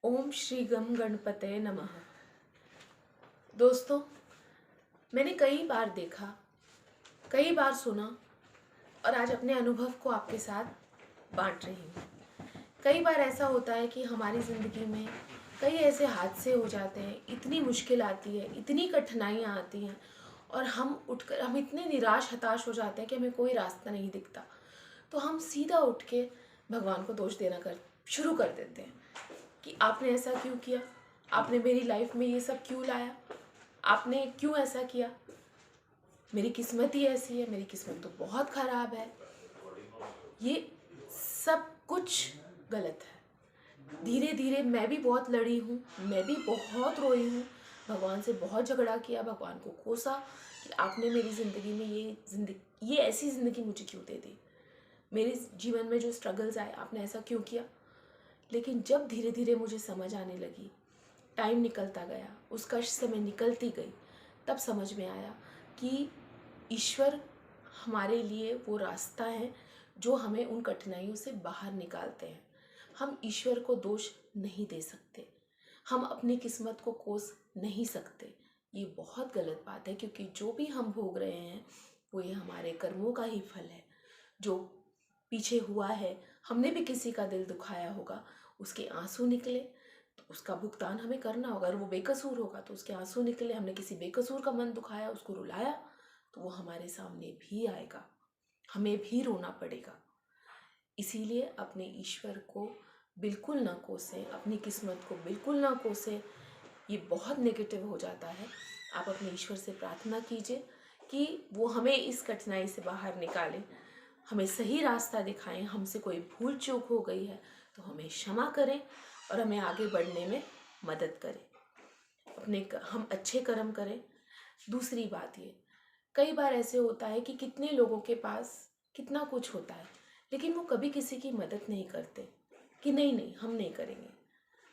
ओम श्री गम गणपते नमः। दोस्तों, मैंने कई बार देखा, कई बार सुना और आज अपने अनुभव को आपके साथ बांट रही हूँ। कई बार ऐसा होता है कि हमारी ज़िंदगी में कई ऐसे हादसे हो जाते हैं, इतनी मुश्किल आती है, इतनी कठिनाइयाँ आती हैं और हम इतने निराश हताश हो जाते हैं कि हमें कोई रास्ता नहीं दिखता। तो हम सीधा उठ के भगवान को दोष देना शुरू कर देते हैं कि आपने ऐसा क्यों किया, आपने मेरी लाइफ में ये सब क्यों लाया, आपने क्यों ऐसा किया, मेरी किस्मत ही ऐसी है, मेरी किस्मत तो बहुत ख़राब है। ये सब कुछ गलत है। धीरे धीरे मैं भी बहुत लड़ी हूँ, मैं भी बहुत रोई हूँ, भगवान से बहुत झगड़ा किया, भगवान को कोसा कि आपने मेरी ज़िंदगी में ये ऐसी ज़िंदगी मुझे क्यों दे दी, मेरे जीवन में जो स्ट्रगल्स आए आपने ऐसा क्यों किया। लेकिन जब धीरे धीरे मुझे समझ आने लगी, टाइम निकलता गया, उस कष्ट से मैं निकलती गई, तब समझ में आया कि ईश्वर हमारे लिए वो रास्ता है जो हमें उन कठिनाइयों से बाहर निकालते हैं। हम ईश्वर को दोष नहीं दे सकते, हम अपनी किस्मत को कोस नहीं सकते। ये बहुत गलत बात है, क्योंकि जो भी हम भोग रहे हैं वो ये हमारे कर्मों का ही फल है। जो पीछे हुआ है, हमने भी किसी का दिल दुखाया होगा, उसके आंसू निकले तो उसका भुगतान हमें करना होगा। अगर वो बेकसूर होगा तो उसके आंसू निकले, हमने किसी बेकसूर का मन दुखाया, उसको रुलाया, तो वो हमारे सामने भी आएगा, हमें भी रोना पड़ेगा। इसीलिए अपने ईश्वर को बिल्कुल ना कोसें, अपनी किस्मत को बिल्कुल ना कोसें। ये बहुत नेगेटिव हो जाता है। आप अपने ईश्वर से प्रार्थना कीजिए कि वो हमें इस कठिनाई से बाहर निकालें, हमें सही रास्ता दिखाएं। हमसे कोई भूल चूक हो गई है तो हमें क्षमा करें और हमें आगे बढ़ने में मदद करें। हम अच्छे कर्म करें। दूसरी बात ये, कई बार ऐसे होता है कि कितने लोगों के पास कितना कुछ होता है, लेकिन वो कभी किसी की मदद नहीं करते कि नहीं नहीं हम नहीं करेंगे,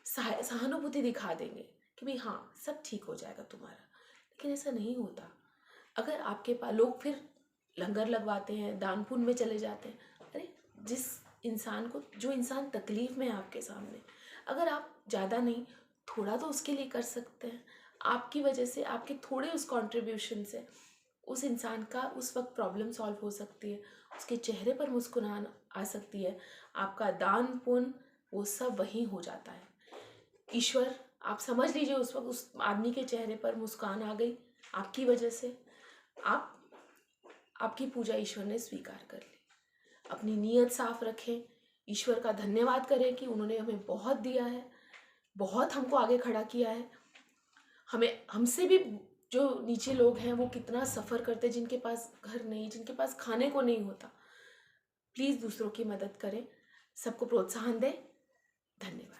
सहानुभूति दिखा देंगे कि भाई हाँ सब ठीक हो जाएगा तुम्हारा। लेकिन ऐसा नहीं होता। अगर आपके पास लोग फिर लंगर लगवाते हैं, दान पुण्य में चले जाते हैं। अरे जो इंसान तकलीफ में है आपके सामने, अगर आप ज़्यादा नहीं थोड़ा तो उसके लिए कर सकते हैं। आपकी वजह से, आपके थोड़े उस कंट्रीब्यूशन से उस इंसान का उस वक्त प्रॉब्लम सॉल्व हो सकती है, उसके चेहरे पर मुस्कुराहट आ सकती है। आपका दान पुण्य वो सब वहीं हो जाता है। ईश्वर, आप समझ लीजिए उस वक्त उस आदमी के चेहरे पर मुस्कान आ गई आपकी वजह से, आपकी पूजा ईश्वर ने स्वीकार कर ली। अपनी नीयत साफ रखें, ईश्वर का धन्यवाद करें कि उन्होंने हमें बहुत दिया है, बहुत हमको आगे खड़ा किया है। हमसे भी जो नीचे लोग हैं वो कितना सफ़र करते हैं, जिनके पास घर नहीं, जिनके पास खाने को नहीं होता। प्लीज़ दूसरों की मदद करें, सबको प्रोत्साहन दें। धन्यवाद।